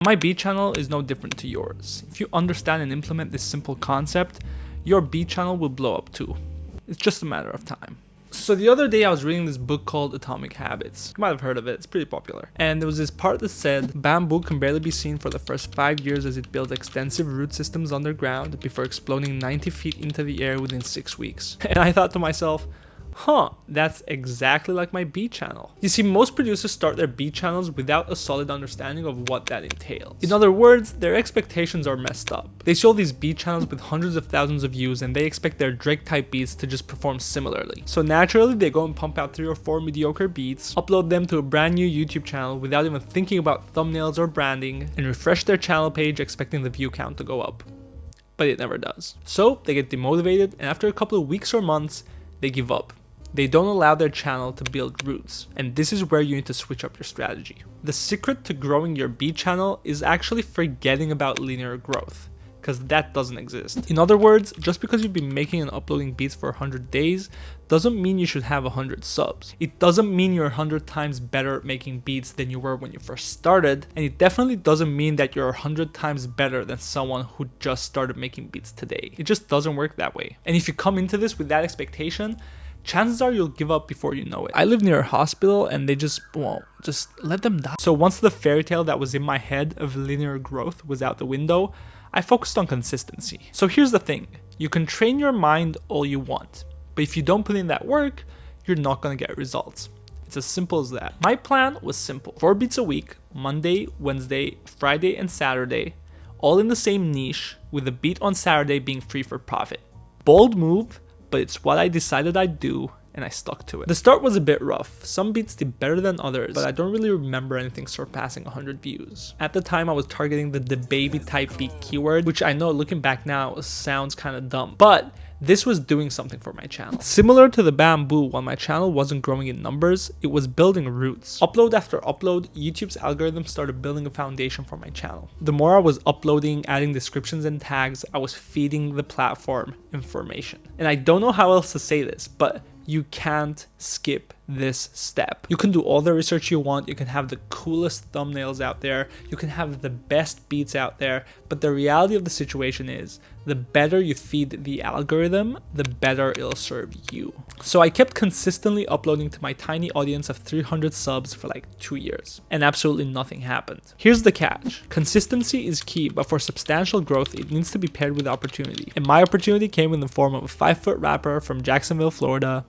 My beat channel is no different to yours. If you understand and implement this simple concept, your beat channel will blow up too. It's just a matter of time. So the other day I was reading this book called Atomic Habits. You might have heard of it, it's pretty popular. And there was this part that said, bamboo can barely be seen for the first 5 years as it builds extensive root systems underground before exploding 90 feet into the air within 6 weeks. And I thought to myself, that's exactly like my beat channel. You see, most producers start their beat channels without a solid understanding of what that entails. In other words, their expectations are messed up. They show these beat channels with hundreds of thousands of views and they expect their Drake type beats to just perform similarly. So naturally, they go and pump out 3 or 4 mediocre beats, upload them to a brand new YouTube channel without even thinking about thumbnails or branding, and refresh their channel page expecting the view count to go up. But it never does. So they get demotivated, and after a couple of weeks or months, they give up. They don't allow their channel to build roots, and this is where you need to switch up your strategy. The secret to growing your beat channel is actually forgetting about linear growth, because that doesn't exist. In other words, just because you've been making and uploading beats for 100 days doesn't mean you should have 100 subs. It doesn't mean you're 100 times better at making beats than you were when you first started, and it definitely doesn't mean that you're 100 times better than someone who just started making beats today. It just doesn't work that way. And if you come into this with that expectation, chances are you'll give up before you know it. I live near a hospital and they just let them die. So once the fairy tale that was in my head of linear growth was out the window, I focused on consistency. So here's the thing, you can train your mind all you want, but if you don't put in that work, you're not gonna get results. It's as simple as that. My plan was simple, 4 beats a week, Monday, Wednesday, Friday, and Saturday, all in the same niche, with the beat on Saturday being free for profit. Bold move, but it's what I decided I'd do, and I stuck to it. The start was a bit rough. Some beats did better than others, but I don't really remember anything surpassing 100 views. At the time, I was targeting the baby type beat keyword, which I know looking back now sounds kind of dumb, but this was doing something for my channel. Similar to the bamboo, while my channel wasn't growing in numbers, it was building roots. Upload after upload, YouTube's algorithm started building a foundation for my channel. The more I was uploading, adding descriptions and tags, I was feeding the platform information. And I don't know how else to say this, but you can't skip this step. You can do all the research you want, you can have the coolest thumbnails out there, you can have the best beats out there, but the reality of the situation is, the better you feed the algorithm, the better it'll serve you. So I kept consistently uploading to my tiny audience of 300 subs for like 2 years, and absolutely nothing happened. Here's the catch. Consistency is key, but for substantial growth, it needs to be paired with opportunity. And my opportunity came in the form of a 5-foot rapper from Jacksonville, Florida,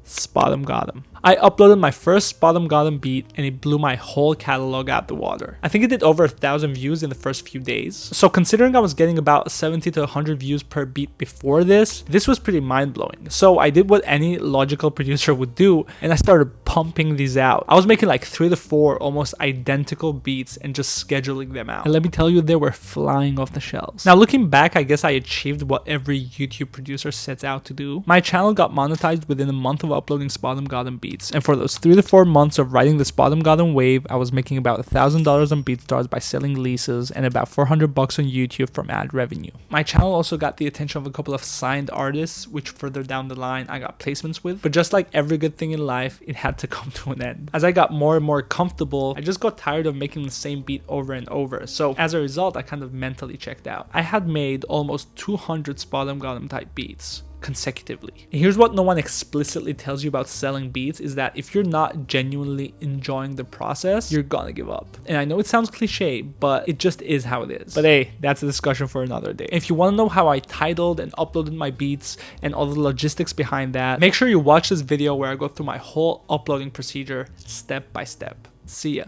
Spot 'em Got 'em. I uploaded my first Spot 'em Got 'em beat and it blew my whole catalog out the water. I think it did over 1,000 views in the first few days. So considering I was getting about 70 to 100 views per beat before this was pretty mind-blowing. So I did what any logical producer would do and I started pumping these out. I was making like 3 to 4 almost identical beats and just scheduling them out. And let me tell you, they were flying off the shelves. Now looking back, I guess I achieved what every YouTube producer sets out to do. My channel got monetized within a month of uploading Spot 'em Got 'em beats. And for those 3 to 4 months of riding the Spot 'em Got 'em wave, I was making about $1,000 on BeatStars by selling leases and about $400 on YouTube from ad revenue. My channel also got the attention of a couple of signed artists, which further down the line I got placements with. But just like every good thing in life, it had to come to an end. As I got more and more comfortable, I just got tired of making the same beat over and over. So as a result, I kind of mentally checked out. I had made almost 200 Spot 'em Got 'em type beats consecutively. And here's what no one explicitly tells you about selling beats is that if you're not genuinely enjoying the process, you're gonna give up. And I know it sounds cliche, but it just is how it is. But hey, that's a discussion for another day. If you want to know how I titled and uploaded my beats and all the logistics behind that, make sure you watch this video where I go through my whole uploading procedure step by step. See ya.